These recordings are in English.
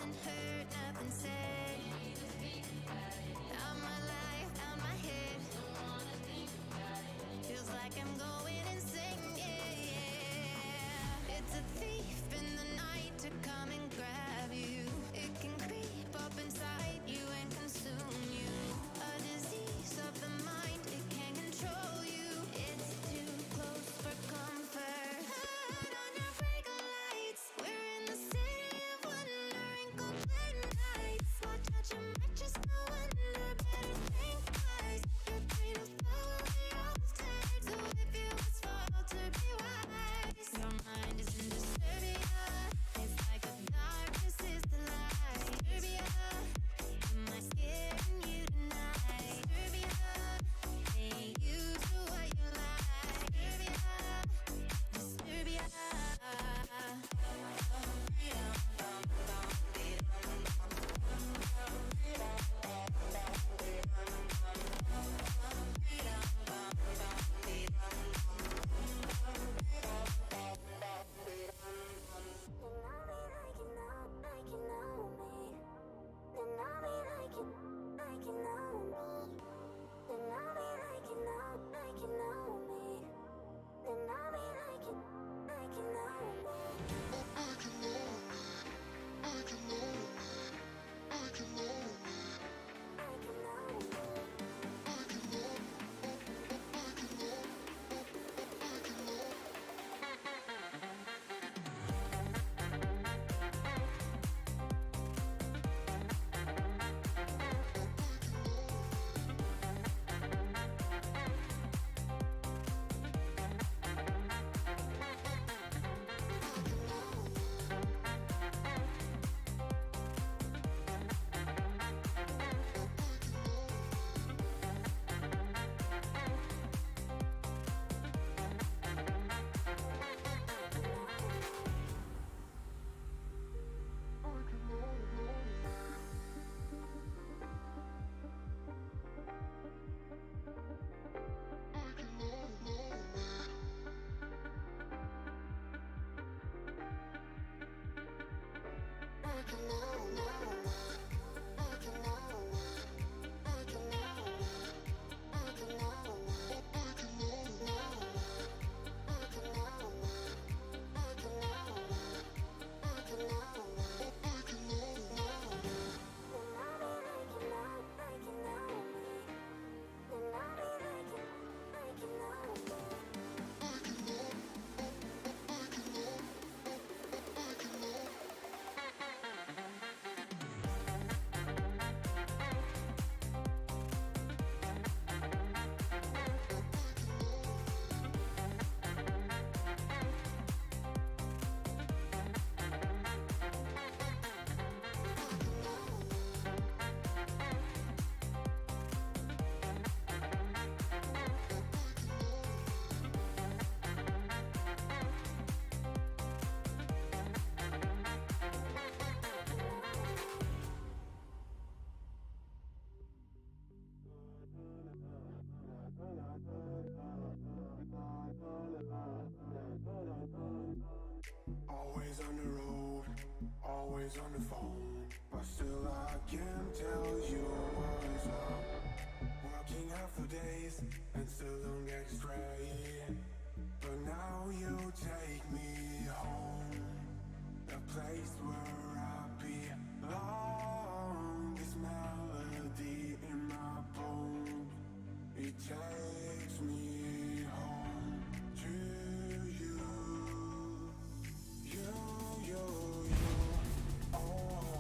Nothing heard, nothing said. Out my life, out my head. Feels like I'm going insane, yeah, yeah. It's a thief in the night to come and grab you. It can creep up inside you and consume you. A disease of the mind, it can control you. It's too close for comfort. Turn on your breaker lights. We're in the city of wonder and cold nights. Watch out, you might just go under. Better think twice. Your train of thought will be altered. So if you must fall to be wise, your mind is in disturbia. It's like a darkness is the light. Disturbia, am I scaring you tonight? Disturbia, ain't you so what you like? Disturbia, Always on the road, always on the phone, but still I can't tell you what's up. Working half the days and still don't get straight. But now you take me home, the place where I belong. This melody in my bones, it takes me home to you. You, oh.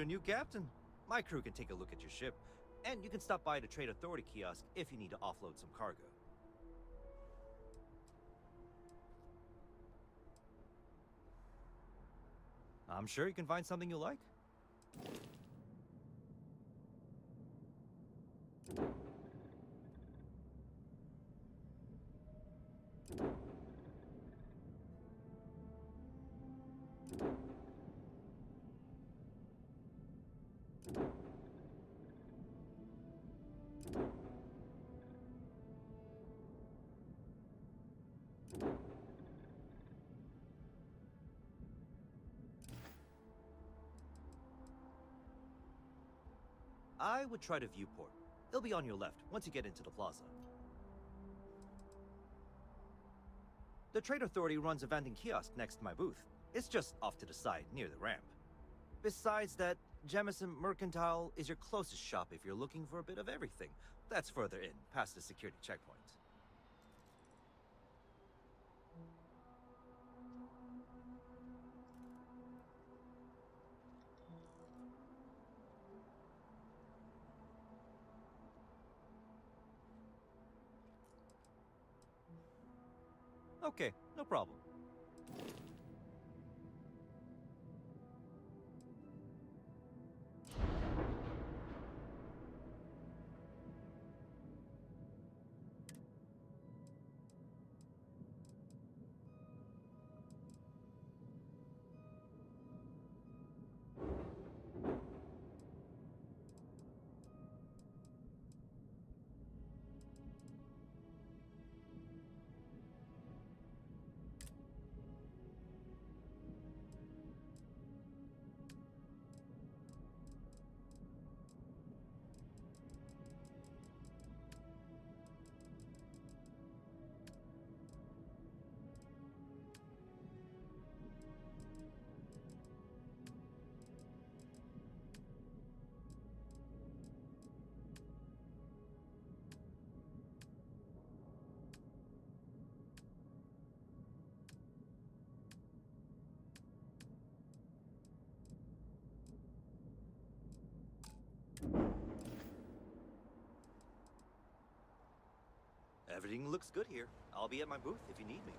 your new captain. My crew can take a look at your ship, and you can stop by the Trade Authority kiosk if you need to offload some cargo. I'm sure you can find something you like. I would try the viewport. It'll be on your left once you get into the plaza. The Trade Authority runs a vending kiosk next to my booth. It's just off to the side, near the ramp. Besides that, Jemison Mercantile is your closest shop if you're looking for a bit of everything. That's further in, past the security checkpoint. Okay, no problem. Everything looks good here. I'll be at my booth if you need me.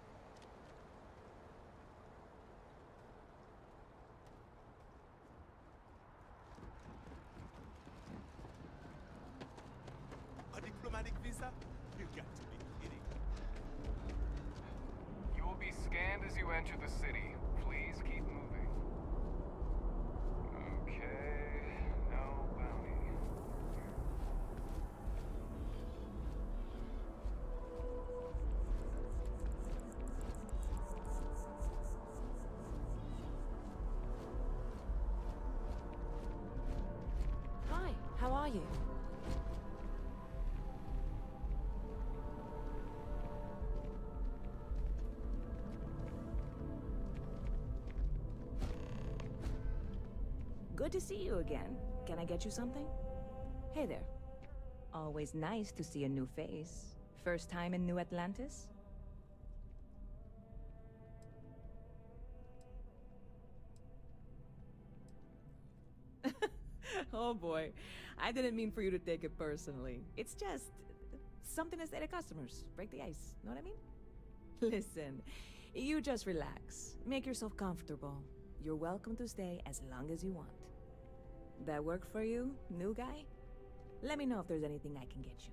A diplomatic visa? You got to be kidding. You will be scanned as you enter the city. Please keep moving. Okay, no bounty. Hi, how are you? Good to see you again. Can I get you something? Hey there. Always nice to see a new face. First time in New Atlantis? Oh boy, I didn't mean for you to take it personally. It's just something to say to customers. Break the ice, know what I mean? Listen, you just relax. Make yourself comfortable. You're welcome to stay as long as you want. That work for you, new guy? Let me know if there's anything I can get you.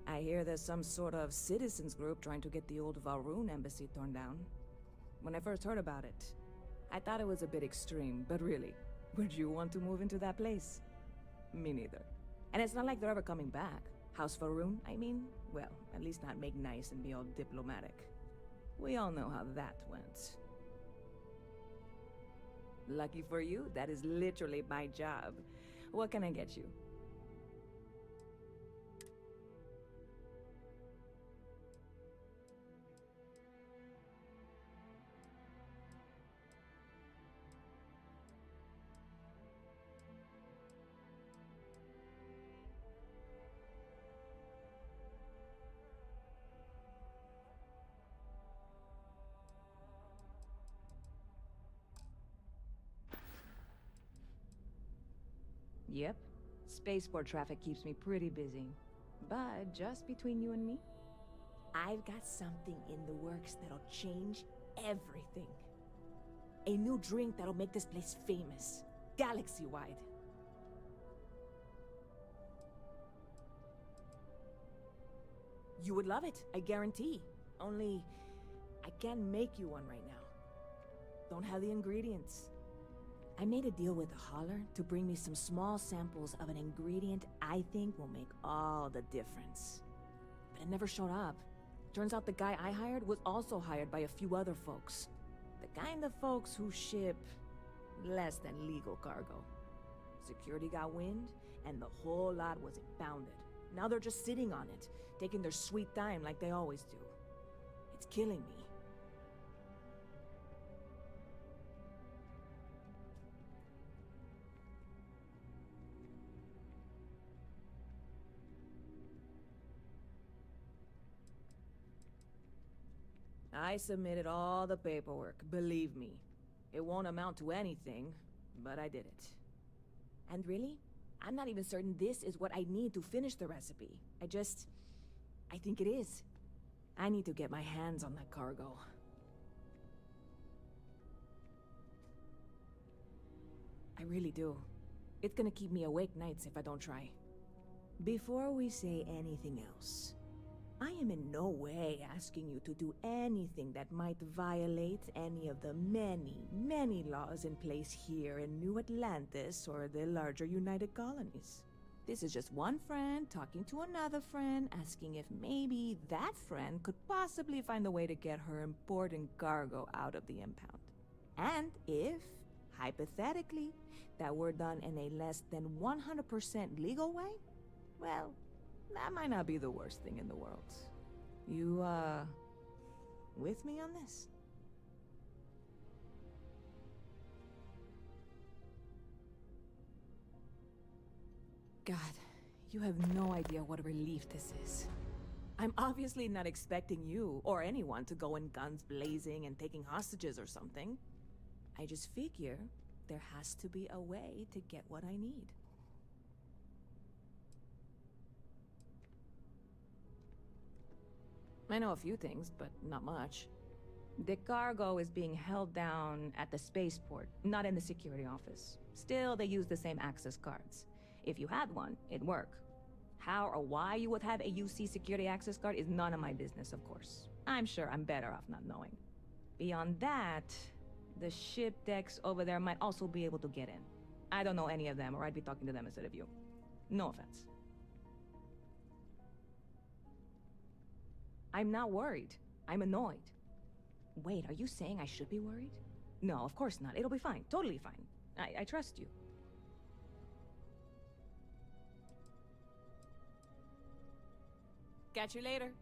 I hear there's some sort of citizens group trying to get the old Valroon embassy torn down. When I first heard about it, I thought it was a bit extreme, but really, would you want to move into that place? Me neither. And it's not like they're ever coming back. House Valroon, I mean? Well, at least not make nice and be all diplomatic. We all know how that went. Lucky for you, that is literally my job. What can I get you? Yep. Spaceport traffic keeps me pretty busy. But just between you and me, I've got something in the works that'll change everything. A new drink that'll make this place famous, galaxy-wide. You would love it, I guarantee. Only, I can't make you one right now. Don't have the ingredients. I made a deal with the hauler to bring me some small samples of an ingredient I think will make all the difference. But it never showed up. Turns out the guy I hired was also hired by a few other folks. The kind of folks who ship less than legal cargo. Security got wind, and the whole lot was impounded. Now they're just sitting on it, taking their sweet time like they always do. It's killing me. I submitted all the paperwork, believe me. It won't amount to anything, but I did it. And really, I'm not even certain this is what I need to finish the recipe. I think it is. I need to get my hands on that cargo. I really do. It's gonna keep me awake nights if I don't try. Before we say anything else, I am in no way asking you to do anything that might violate any of the many, many laws in place here in New Atlantis or the larger United Colonies. This is just one friend talking to another friend, asking if maybe that friend could possibly find a way to get her important cargo out of the impound. And if, hypothetically, that were done in a less than 100% legal way, well, that might not be the worst thing in the world. You, with me on this? God, you have no idea what a relief this is. I'm obviously not expecting you, or anyone, to go in guns blazing and taking hostages or something. I just figure there has to be a way to get what I need. I know a few things, but not much. The cargo is being held down at the spaceport, not in the security office. Still, they use the same access cards. If you had one, it'd work. How or why you would have a UC security access card is none of my business, of course. I'm sure I'm better off not knowing. Beyond that, the ship decks over there might also be able to get in. I don't know any of them, or I'd be talking to them instead of you. No offense. I'm not worried. I'm annoyed. Wait, are you saying I should be worried? No, of course not. It'll be fine. Totally fine. I trust you. Catch you later.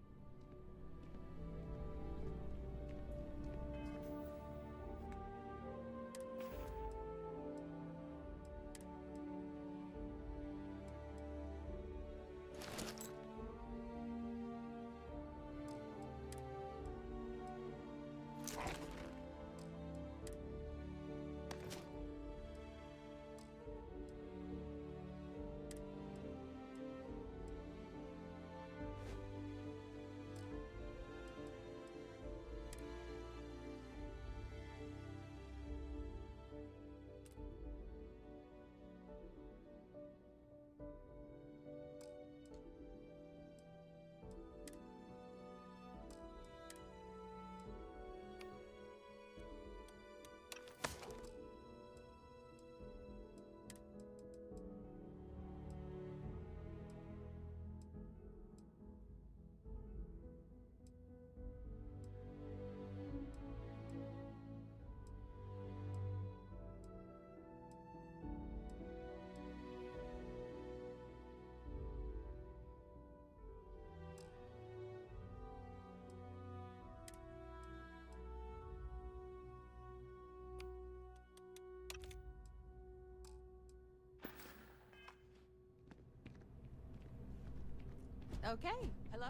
Okay, hello.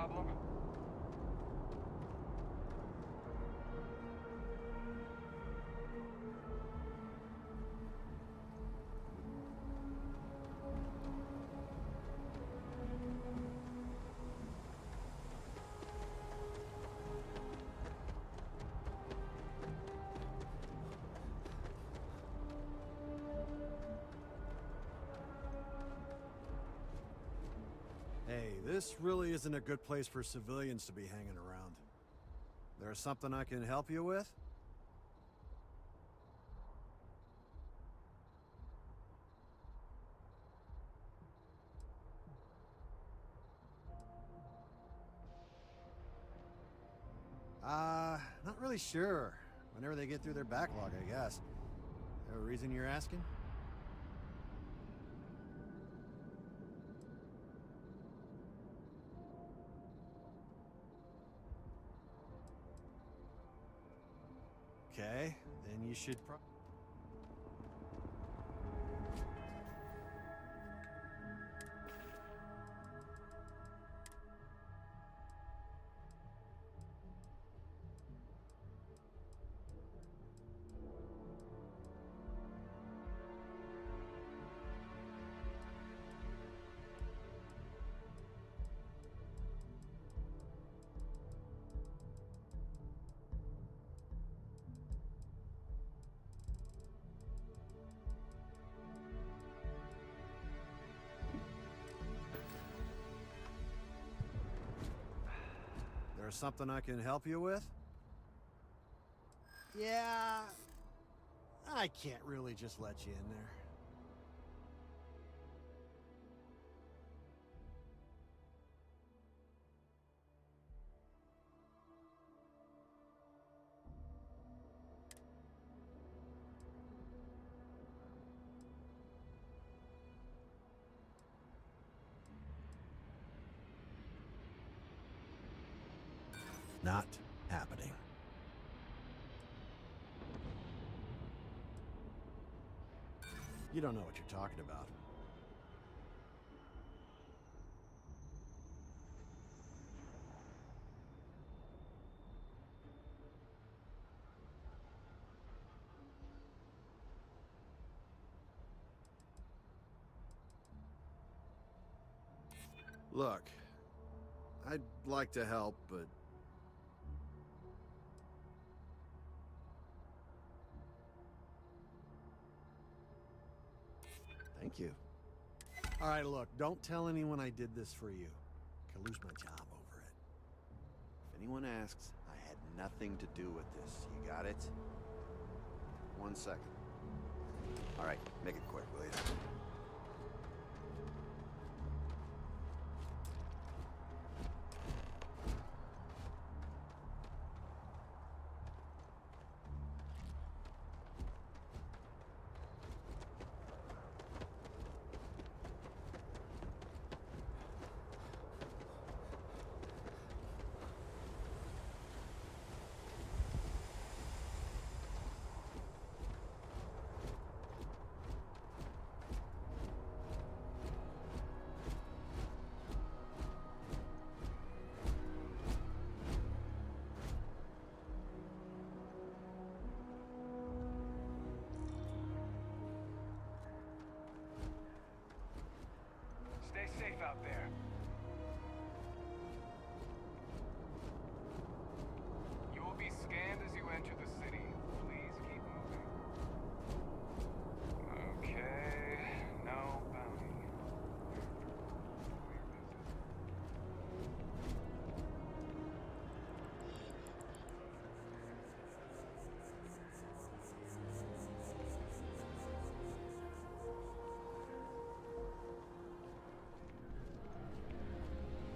problem? Hey, this really isn't a good place for civilians to be hanging around. There's something I can help you with? Not really sure. Whenever they get through their backlog, I guess. A reason you're asking? Okay, then you should There's something I can help you with? Yeah, I can't really just let you in there. Not happening. You don't know what you're talking about. Look, I'd like to help, but thank you. All right, look, don't tell anyone I did this for you. Could lose my job over it. If anyone asks, I had nothing to do with this. You got it? 1 second. All right, make it quick, will you? Stay safe out there. You will be scanned as you enter the city. Please keep moving. Okay, no bounty.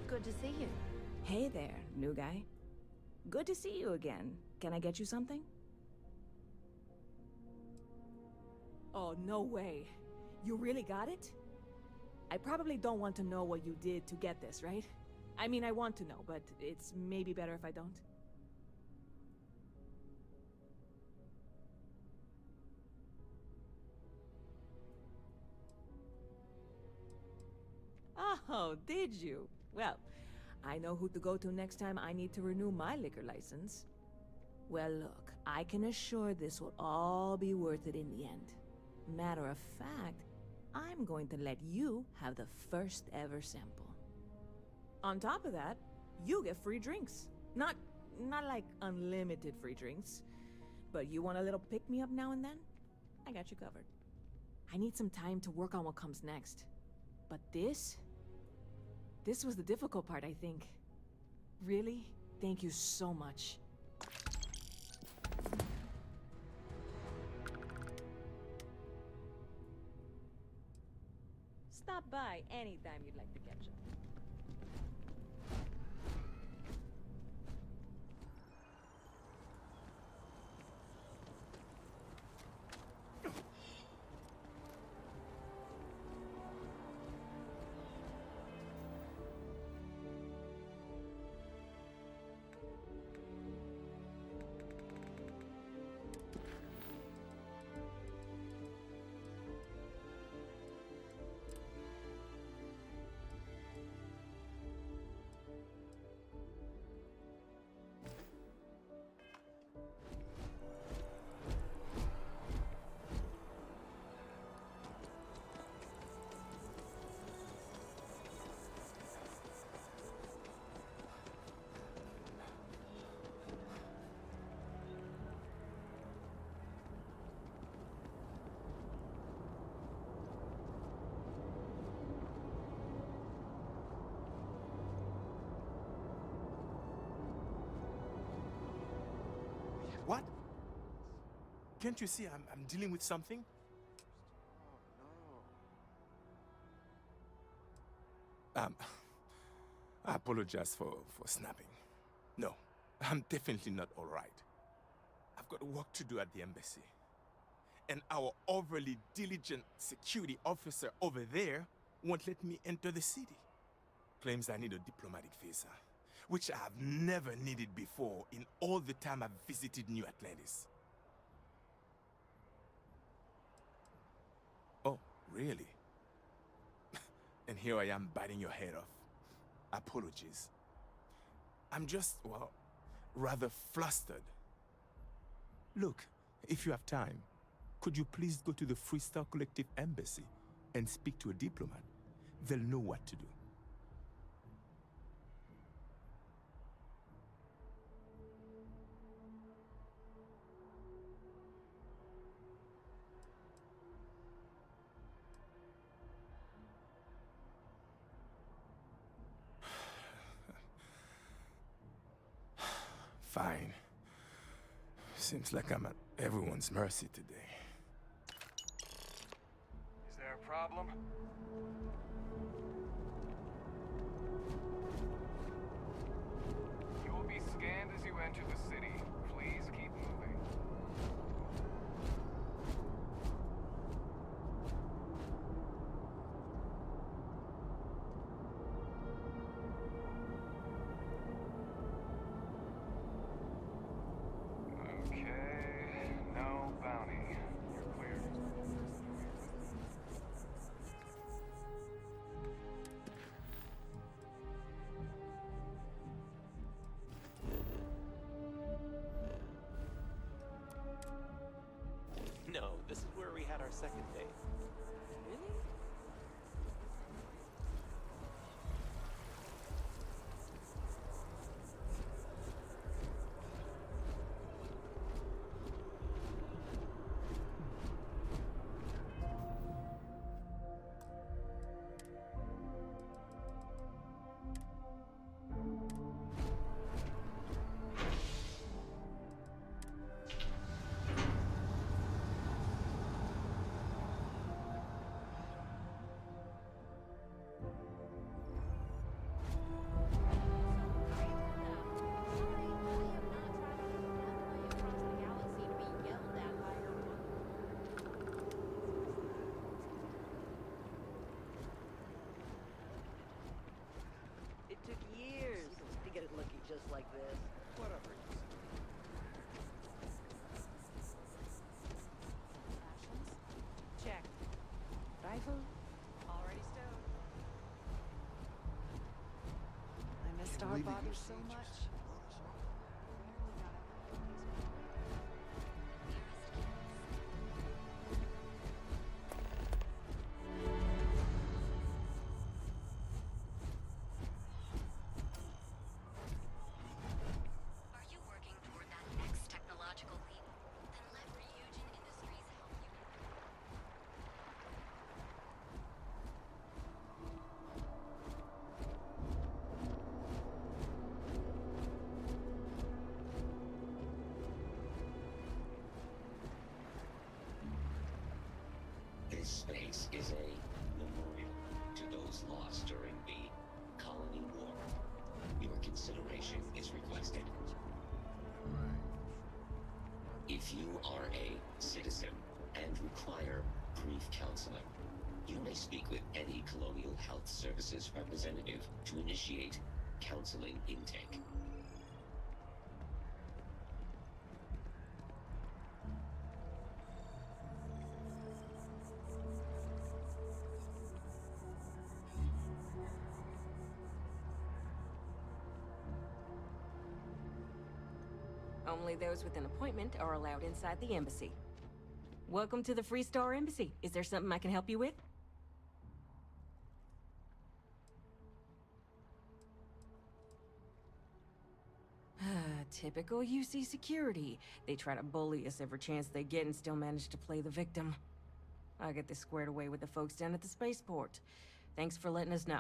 Good to see you. Hey there, new guy. Good to see you again. Can I get you something? Oh, no way. You really got it? I probably don't want to know what you did to get this, right? I mean, I want to know, but it's maybe better if I don't. Oh, did you? Well, I know who to go to next time I need to renew my liquor license. Well, look, I can assure this will all be worth it in the end. Matter of fact, I'm going to let you have the first ever sample. On top of that, you get free drinks. Not like unlimited free drinks, but you want a little pick-me-up now and then? I got you covered. I need some time to work on what comes next. But this was the difficult part, I think. Really? Thank you so much. Stop by anytime you'd like to catch up. What? Can't you see I'm dealing with something? I apologize for snapping. No, I'm definitely not all right. I've got work to do at the embassy. And our overly diligent security officer over there won't let me enter the city. Claims I need a diplomatic visa, which I have never needed before in all the time I've visited New Atlantis. Oh, really? And here I am biting your head off. Apologies. I'm just, well, rather flustered. Look, if you have time, could you please go to the Freestar Collective Embassy and speak to a diplomat? They'll know what to do. Fine. Seems like I'm at everyone's mercy today. Is there a problem? You will be scanned as you enter the city. Please keep moving. Okay, no bounty. You're clear. No, this is where we had our second date. Really? It took years to get it looking just like this. Whatever. Check. Rifle? Already stowed. I missed so much. Are you working toward that next technological leap? Then let Ryujin Industries help you. This space is a memorial to those lost during the Colony War. Your consideration is requested. If you are a citizen and require brief counseling, you may speak with any Colonial Health Services representative to initiate counseling intake. Only those with an appointment are allowed inside the embassy. Welcome to the Free Star Embassy. Is there something I can help you with? Typical UC security. They try to bully us every chance they get and still manage to play the victim. I'll get this squared away with the folks down at the spaceport. Thanks for letting us know.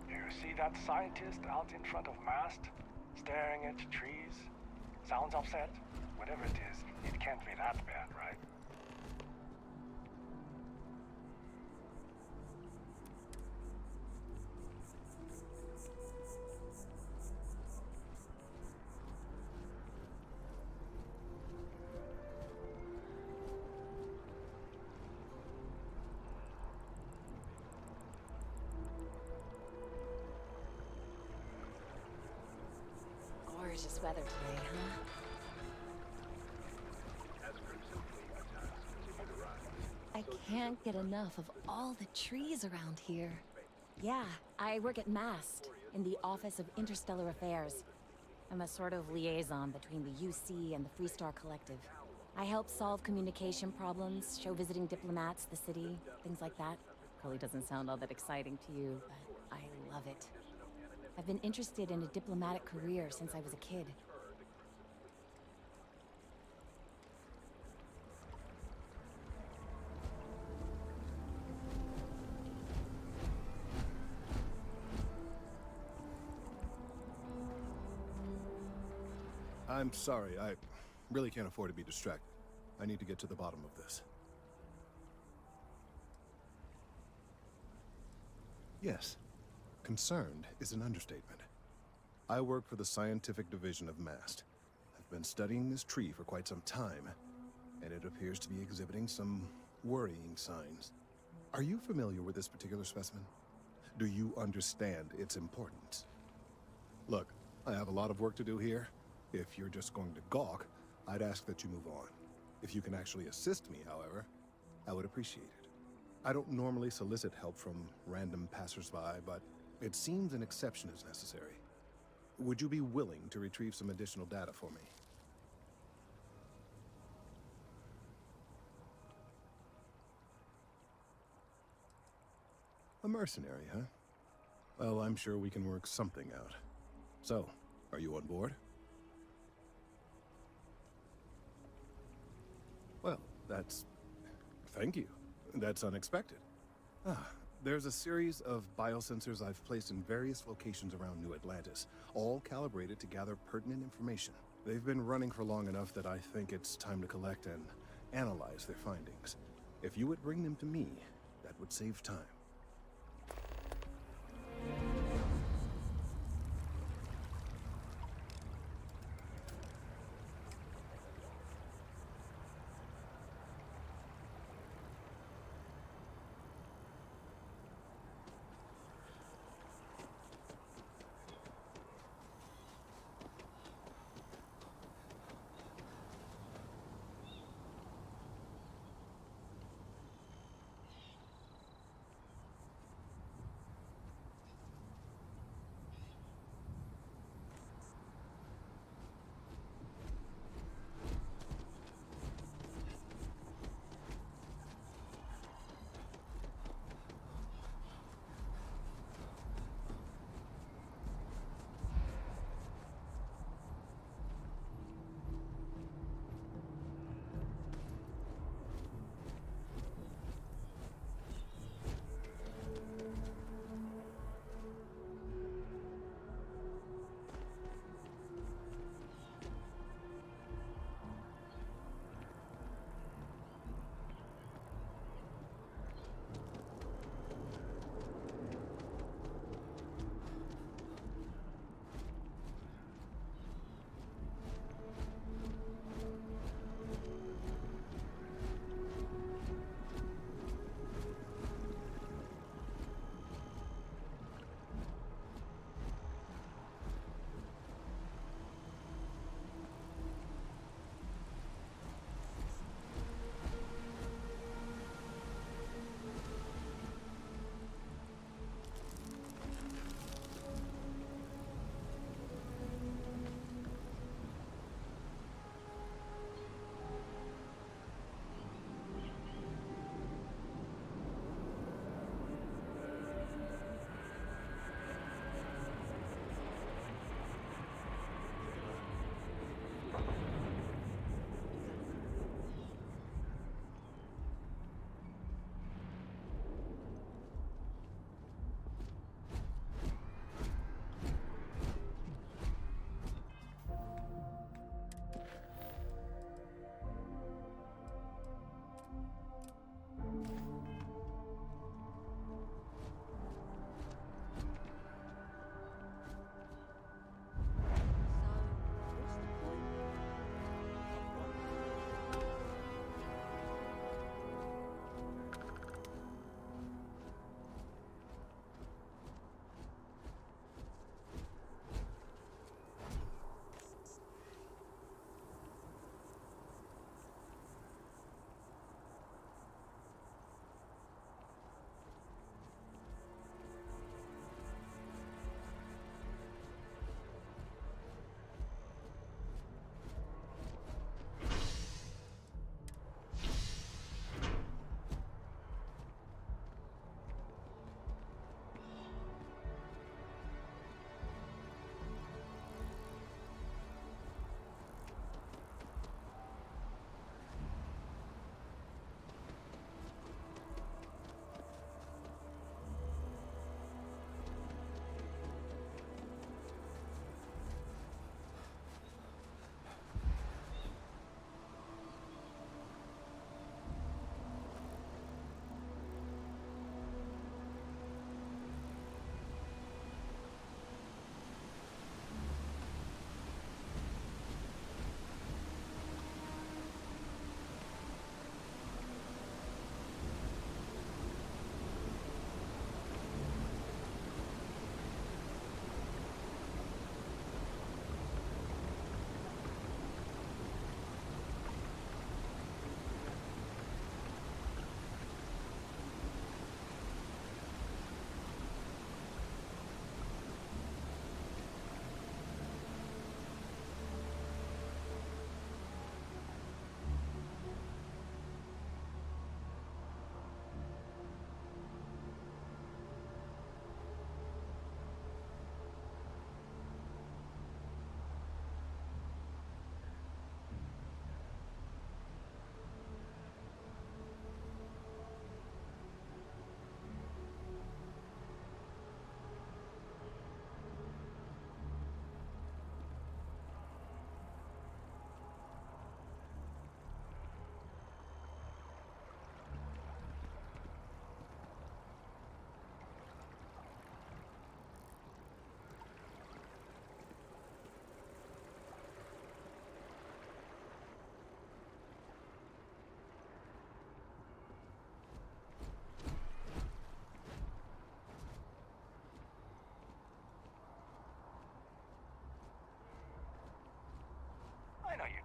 You see that scientist out in front of mast, staring at trees? Sounds upset? Whatever it is, it can't be that bad, right? Gorgeous weather today, huh? I can't get enough of all the trees around here. Yeah, I work at MAST, in the Office of Interstellar Affairs. I'm a sort of liaison between the UC and the Freestar Collective. I help solve communication problems, show visiting diplomats the city, things like that. Probably doesn't sound all that exciting to you, but I love it. I've been interested in a diplomatic career since I was a kid. I'm sorry, I really can't afford to be distracted. I need to get to the bottom of this. Yes, concerned is an understatement. I work for the scientific division of MAST. I've been studying this tree for quite some time, and it appears to be exhibiting some worrying signs. Are you familiar with this particular specimen? Do you understand its importance? Look, I have a lot of work to do here. If you're just going to gawk, I'd ask that you move on. If you can actually assist me, however, I would appreciate it. I don't normally solicit help from random passersby, but it seems an exception is necessary. Would you be willing to retrieve some additional data for me? A mercenary, huh? Well, I'm sure we can work something out. So, are you on board? Well, that's... Thank you. That's unexpected. There's a series of biosensors I've placed in various locations around New Atlantis, all calibrated to gather pertinent information. They've been running for long enough that I think it's time to collect and analyze their findings. If you would bring them to me, that would save time.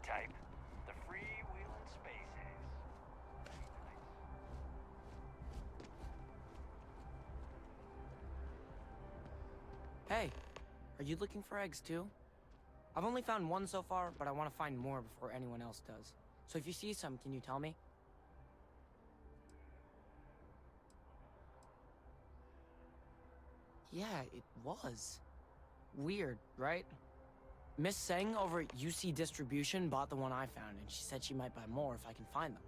type. The freewheeling spaces. Hey, are you looking for eggs too? I've only found one so far, but I want to find more before anyone else does. So if you see some, can you tell me? Yeah, it was. Weird, right? Miss Seng over at UC Distribution bought the one I found, and she said she might buy more if I can find them.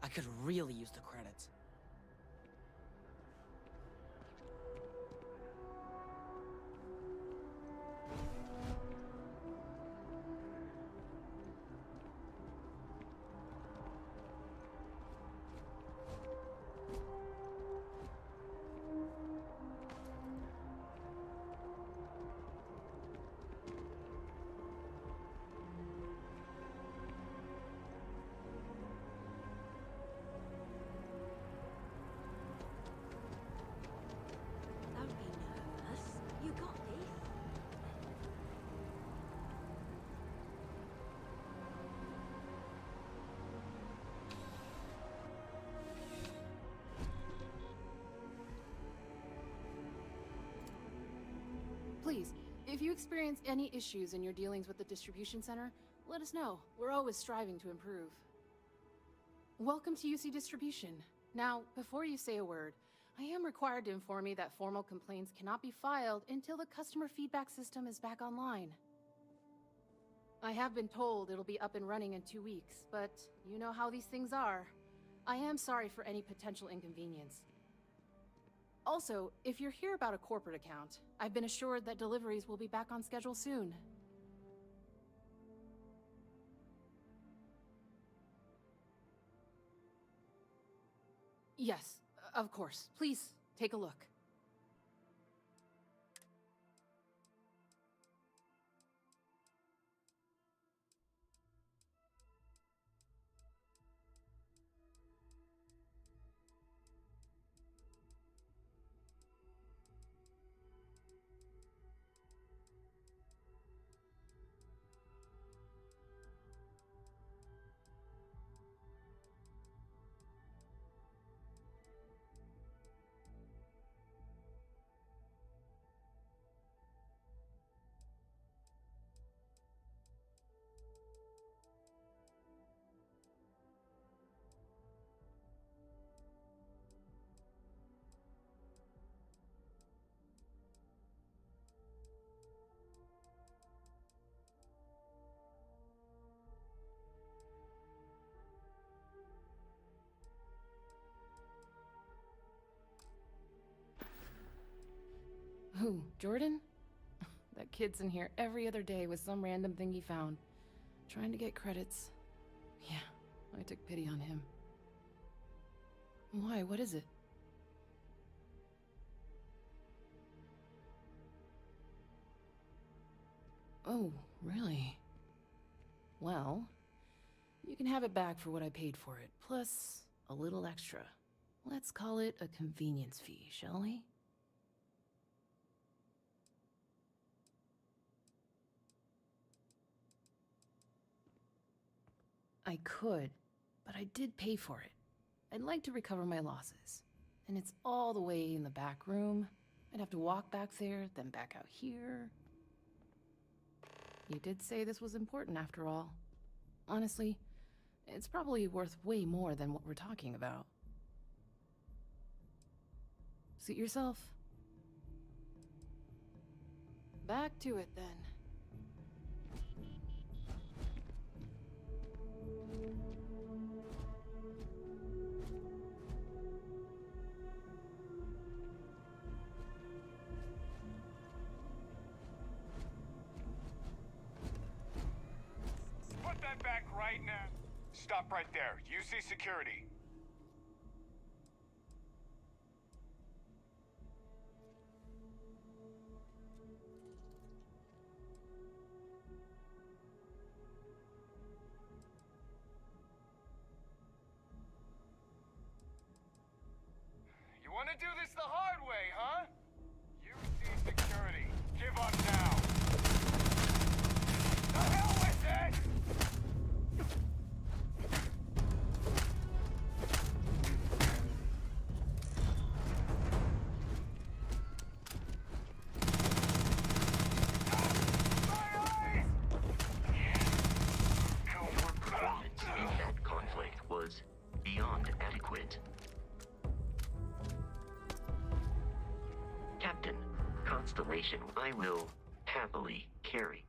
I could really use the credits. Don't be nervous. You got this. Please, if you experience any issues in your dealings with the distribution center, let us know. We're always striving to improve. Welcome to UC Distribution. Now, before you say a word, I am required to inform you that formal complaints cannot be filed until the customer feedback system is back online. I have been told it'll be up and running in 2 weeks, but you know how these things are. I am sorry for any potential inconvenience. Also, if you're here about a corporate account, I've been assured that deliveries will be back on schedule soon. Yes, of course. Please, take a look. Who, Jordan? That kid's in here every other day with some random thing he found. Trying to get credits. Yeah, I took pity on him. Why, what is it? Oh, really? Well, you can have it back for what I paid for it, plus a little extra. Let's call it a convenience fee, shall we? I could, but I did pay for it. I'd like to recover my losses. And it's all the way in the back room. I'd have to walk back there, then back out here. You did say this was important after all. Honestly, it's probably worth way more than what we're talking about. Suit yourself. Back to it then. Put that back right now. Stop right there. UC security. You want to do this the hard way, huh? UC security. Give up now. The hell with it! installation I will happily carry.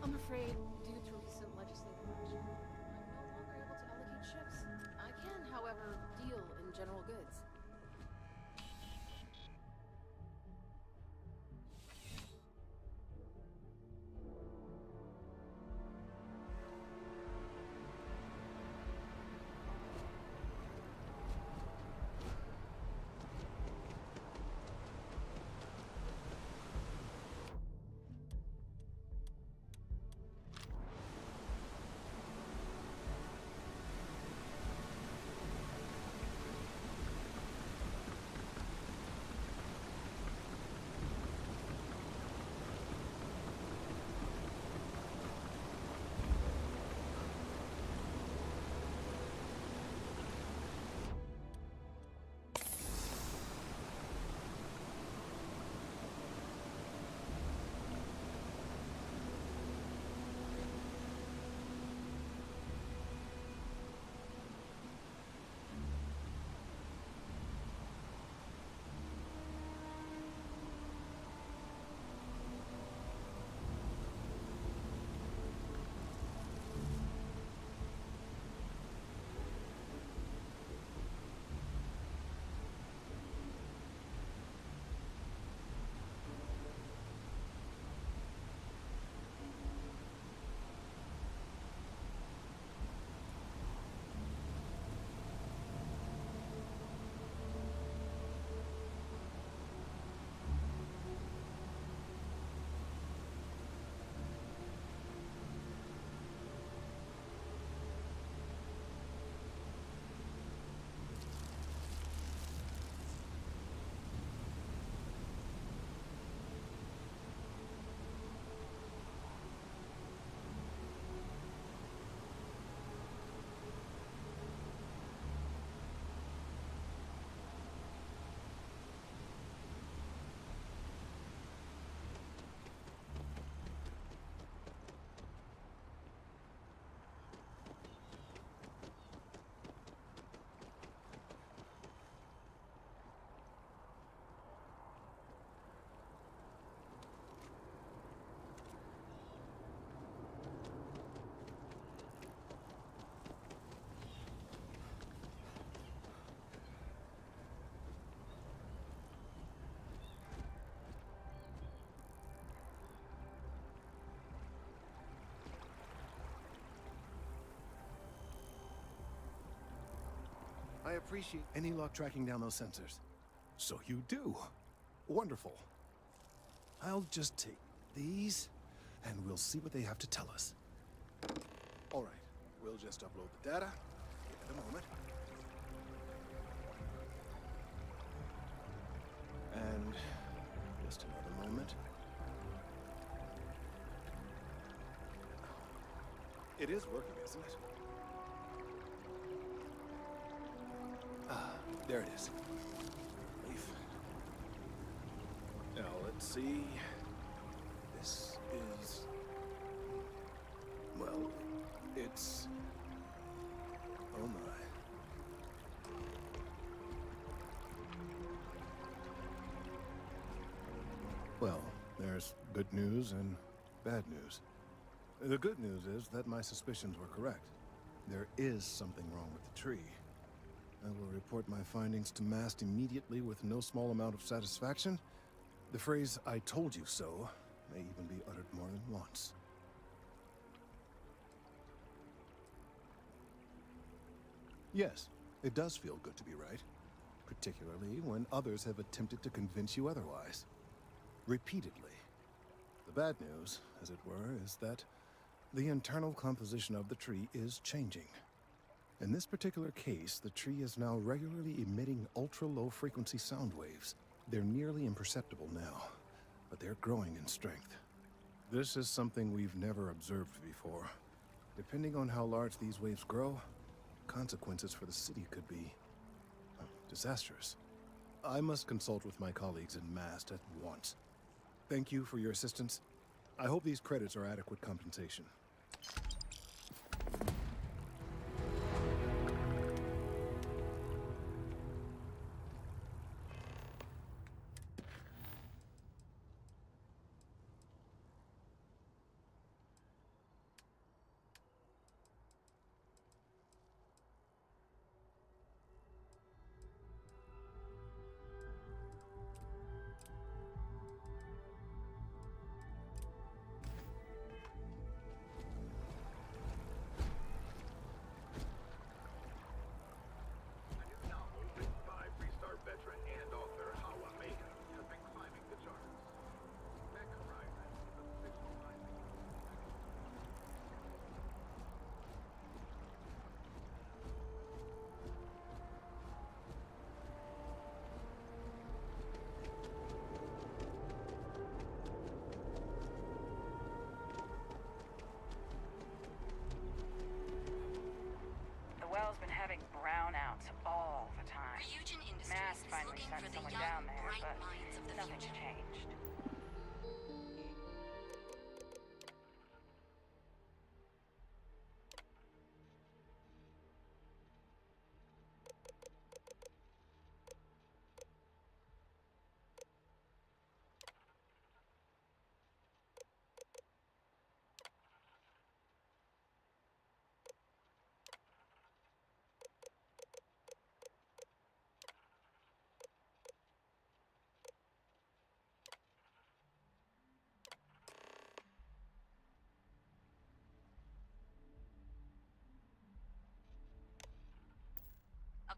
I'm afraid, due to recent legislative action, I'm no longer able to allocate ships. I can, however, deal in general goods. I appreciate any luck tracking down those sensors. So you do. Wonderful. I'll just take these, and we'll see what they have to tell us. All right, we'll just upload the data. Give it a moment. And just another moment. It is working, isn't it? Ah, there it is. Relief. Now, let's see. This is... well, it's... oh my. Well, there's good news and bad news. The good news is that my suspicions were correct. There is something wrong with the tree. I will report my findings to Mast immediately with no small amount of satisfaction. The phrase, "I told you so," may even be uttered more than once. Yes, it does feel good to be right. Particularly when others have attempted to convince you otherwise. Repeatedly. The bad news, as it were, is that the internal composition of the tree is changing. In this particular case, the tree is now regularly emitting ultra-low frequency sound waves. They're nearly imperceptible now, but they're growing in strength. This is something we've never observed before. Depending on how large these waves grow, consequences for the city could be disastrous. I must consult with my colleagues in Mast at once. Thank you for your assistance. I hope these credits are adequate compensation. The well's been having brownouts all the time. Mast finally sent someone down there, but nothing's changed.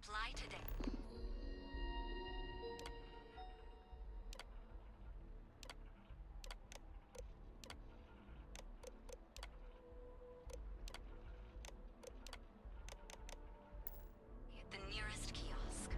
Apply today. Hit the nearest kiosk.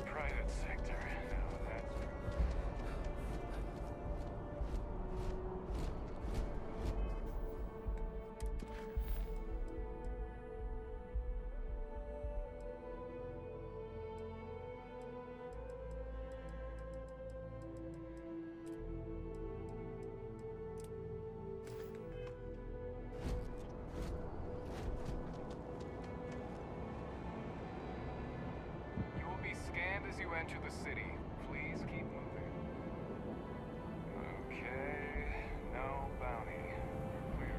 Private sector. Now that's... You will be scanned as you enter the city. Please keep moving. Okay, no bounty. We're clear.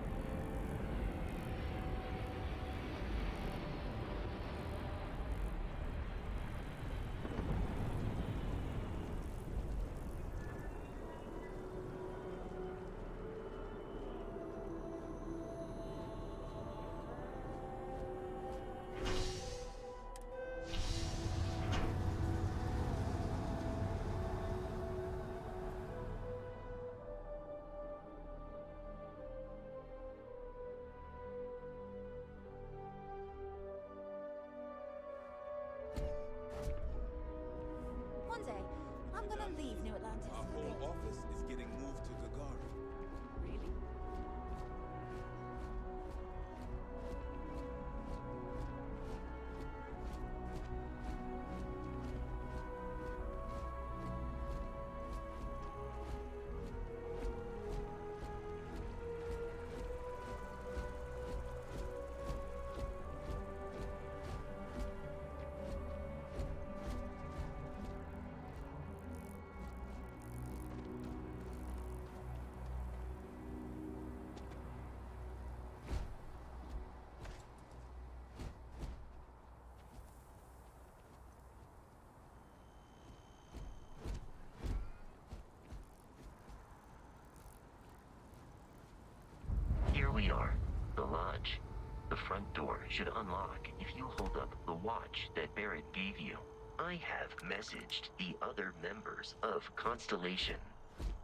front door should unlock if you hold up the watch that Barrett gave you. I have messaged the other members of Constellation.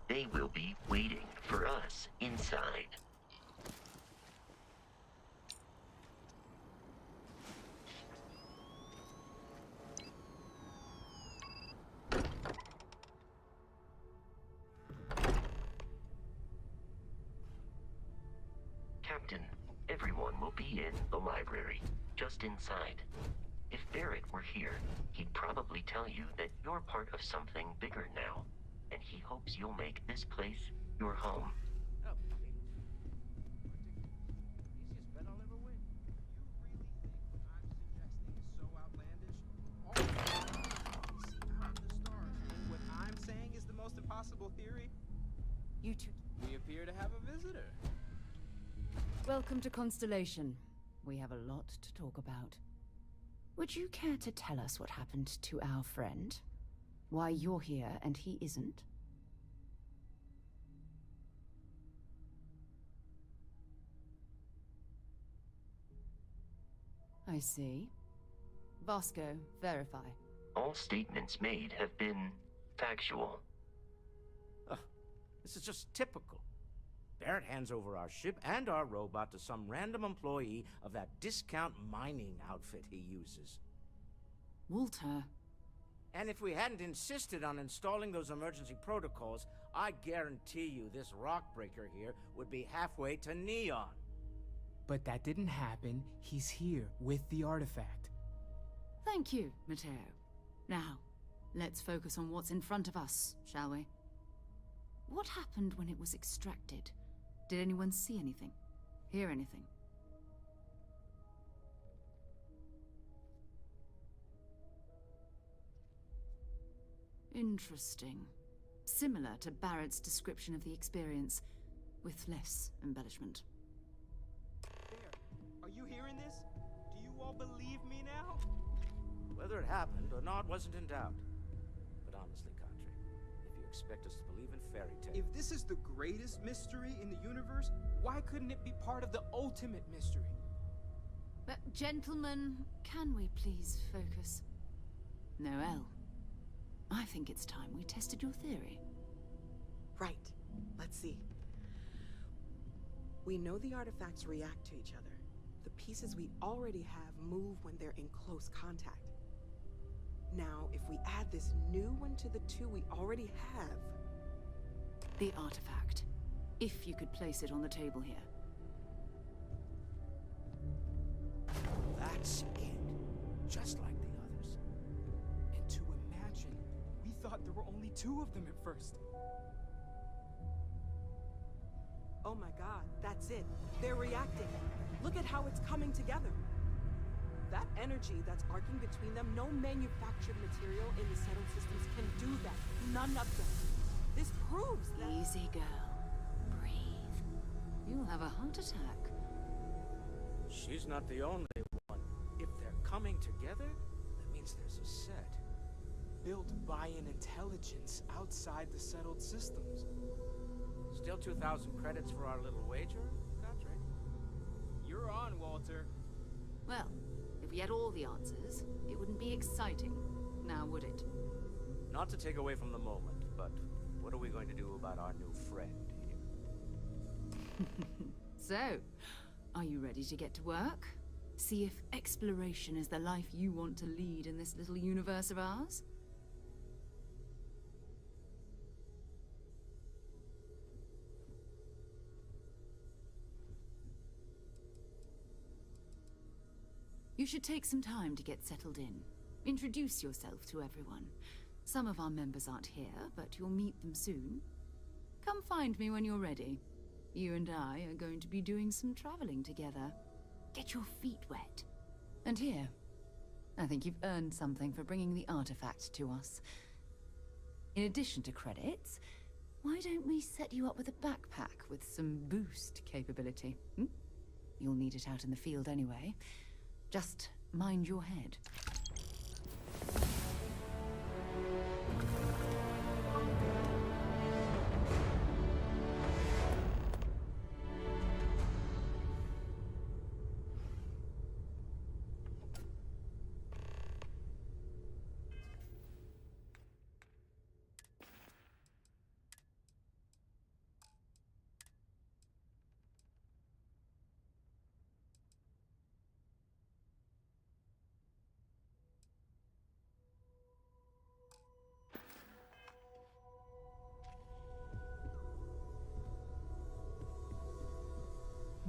They will be waiting for us inside. Captain, everyone will be in the library, just inside. If Barrett were here, he'd probably tell you that you're part of something bigger now, and he hopes you'll make this place your home. What I'm saying is the most impossible theory? You two. We appear to have a visitor. Welcome to Constellation. We have a lot to talk about. Would you care to tell us what happened to our friend? Why you're here and he isn't? I see. Vasco, verify. All statements made have been factual. This is just typical. Barrett hands over our ship and our robot to some random employee of that discount mining outfit he uses. Walter. And if we hadn't insisted on installing those emergency protocols, I guarantee you this rock breaker here would be halfway to Neon. But that didn't happen. He's here with the artifact. Thank you, Matteo. Now, let's focus on what's in front of us, shall we? What happened when it was extracted? Did anyone see anything? Hear anything? Interesting. Similar to Barrett's description of the experience, with less embellishment. There. Are you hearing this? Do you all believe me now? Whether it happened or not wasn't in doubt. But honestly, Country, if you expect us to believe in fairy tales... If this is the greatest mystery in the universe, why couldn't it be part of the ultimate mystery? But gentlemen, can we please focus? Noel, I think it's time we tested your theory. Right. Let's see. We know the artifacts react to each other. The pieces we already have move when they're in close contact. Now, if we add this new one to the two we already have... The artifact. If you could place it on the table here. That's it. Just like the others. And to imagine, we thought there were only two of them at first. Oh my god, that's it. They're reacting. Look at how it's coming together. That energy that's arcing between them, no manufactured material in the settled systems can do that. None of them. This proves that... Easy, girl. Breathe. You'll have a heart attack. She's not the only one. If they're coming together, that means there's a set. Built by an intelligence outside the settled systems. Still 2,000 credits for our little wager, Country? You're on, Walter. Well, if we had all the answers, it wouldn't be exciting, now would it? Not to take away from the moment, but what are we going to do about our new friend here? So, are you ready to get to work? See if exploration is the life you want to lead in this little universe of ours? You should take some time to get settled in. Introduce yourself to everyone. Some of our members aren't here, but you'll meet them soon. Come find me when you're ready. You and I are going to be doing some traveling together. Get your feet wet. And here, I think you've earned something for bringing the artifact to us. In addition to credits, why don't we set you up with a backpack with some boost capability? You'll need it out in the field anyway. Just mind your head.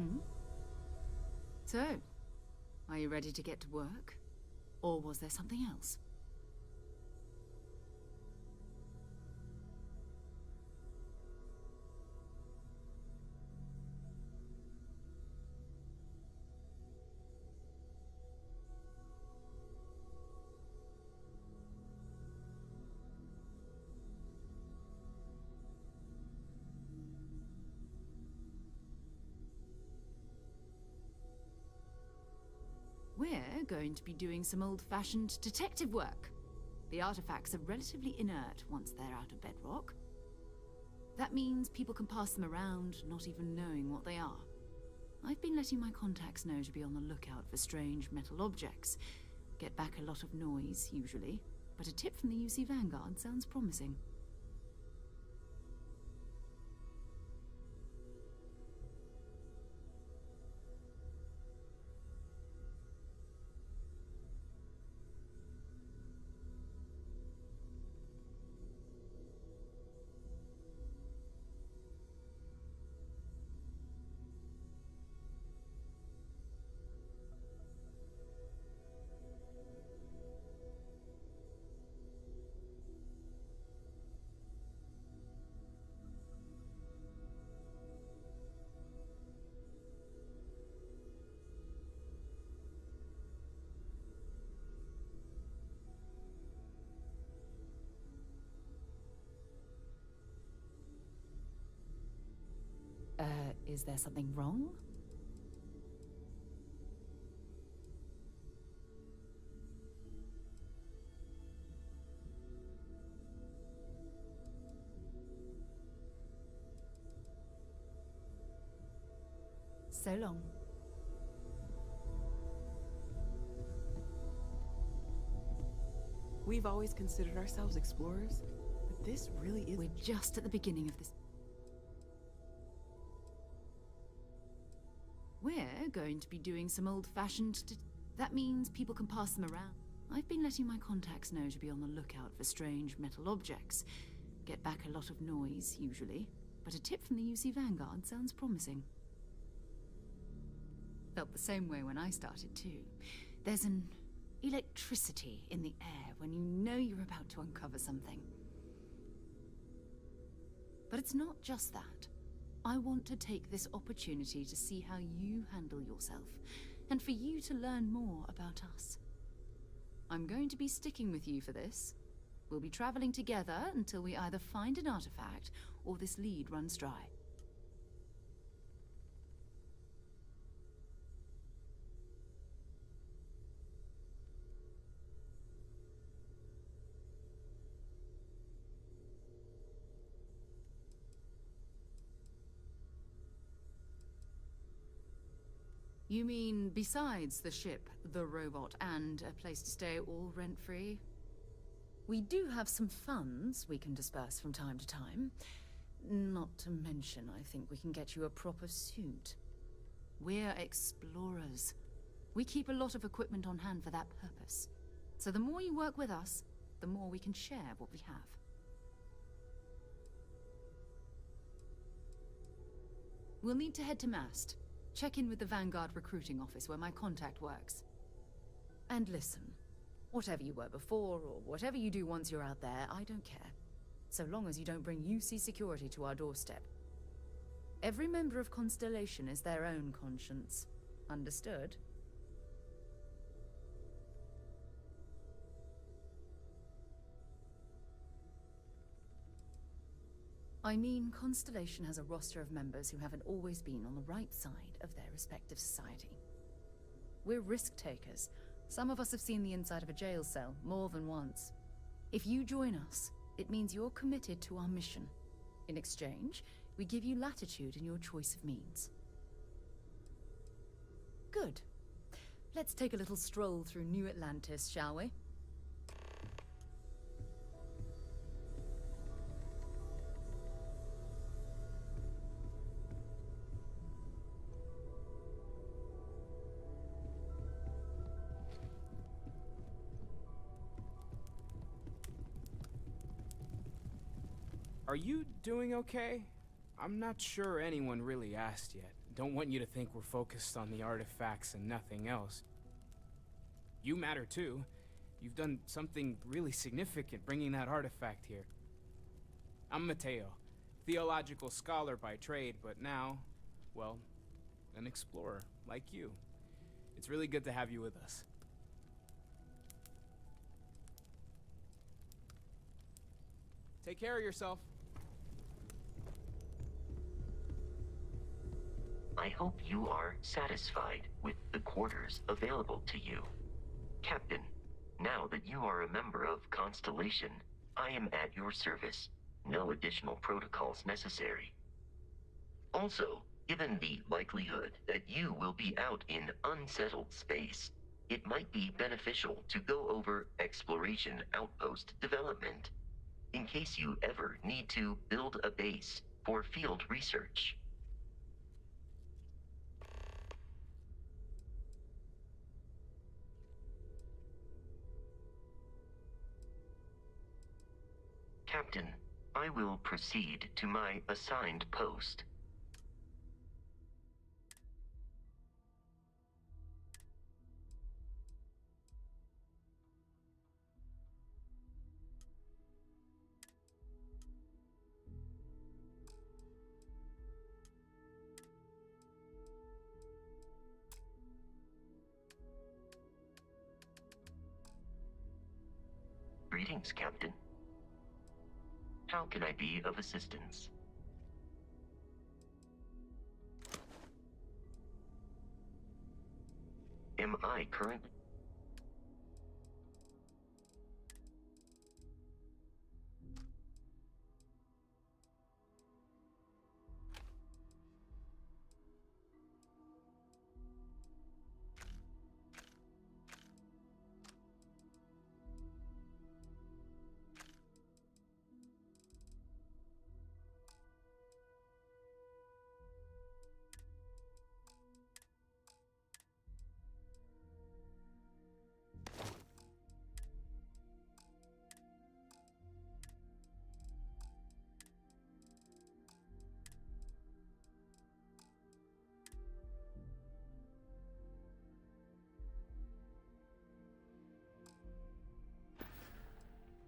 Hmm? So, are you ready to get to work? Or was there something else? We're going to be doing some old-fashioned detective work. The artifacts are relatively inert once they're out of bedrock. That means people can pass them around, not even knowing what they are. I've been letting my contacts know to be on the lookout for strange metal objects. Get back a lot of noise, usually, but a tip from the UC Vanguard sounds promising. Is there something wrong? So long. We've always considered ourselves explorers, but this really is... We're just at the beginning of this. We're going to be doing some old-fashioned... That means people can pass them around. I've been letting my contacts know to be on the lookout for strange metal objects. Get back a lot of noise, usually, but a tip from the UC Vanguard sounds promising. Felt the same way when I started, too. There's an electricity in the air when you know you're about to uncover something. But it's not just that. I want to take this opportunity to see how you handle yourself, and for you to learn more about us. I'm going to be sticking with you for this. We'll be traveling together until we either find an artifact or this lead runs dry. You mean besides the ship, the robot, and a place to stay all rent-free? We do have some funds we can disperse from time to time. Not to mention, I think we can get you a proper suit. We're explorers. We keep a lot of equipment on hand for that purpose. So the more you work with us, the more we can share what we have. We'll need to head to Mast. Check in with the Vanguard recruiting office where my contact works. And listen, whatever you were before, or whatever you do once you're out there, I don't care. So long as you don't bring UC security to our doorstep. Every member of Constellation is their own conscience. Understood? I mean, Constellation has a roster of members who haven't always been on the right side of their respective society. We're risk-takers. Some of us have seen the inside of a jail cell more than once. If you join us, it means you're committed to our mission. In exchange, we give you latitude in your choice of means. Good. Let's take a little stroll through New Atlantis, shall we? Are you doing okay? I'm not sure anyone really asked yet. don't want you to think we're focused on the artifacts and nothing else. You matter too. You've done something really significant bringing that artifact here. I'm Mateo, theological scholar by trade, but now, well, an explorer like you. It's really good to have you with us. Take care of yourself. I hope you are satisfied with the quarters available to you. Captain, now that you are a member of Constellation, I am at your service. No additional protocols necessary. Also, given the likelihood that you will be out in unsettled space, it might be beneficial to go over exploration outpost development, in case you ever need to build a base for field research. Captain, I will proceed to my assigned post. Greetings, Captain. How can I be of assistance? Am I currently...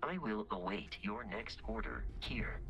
I will await your next order here.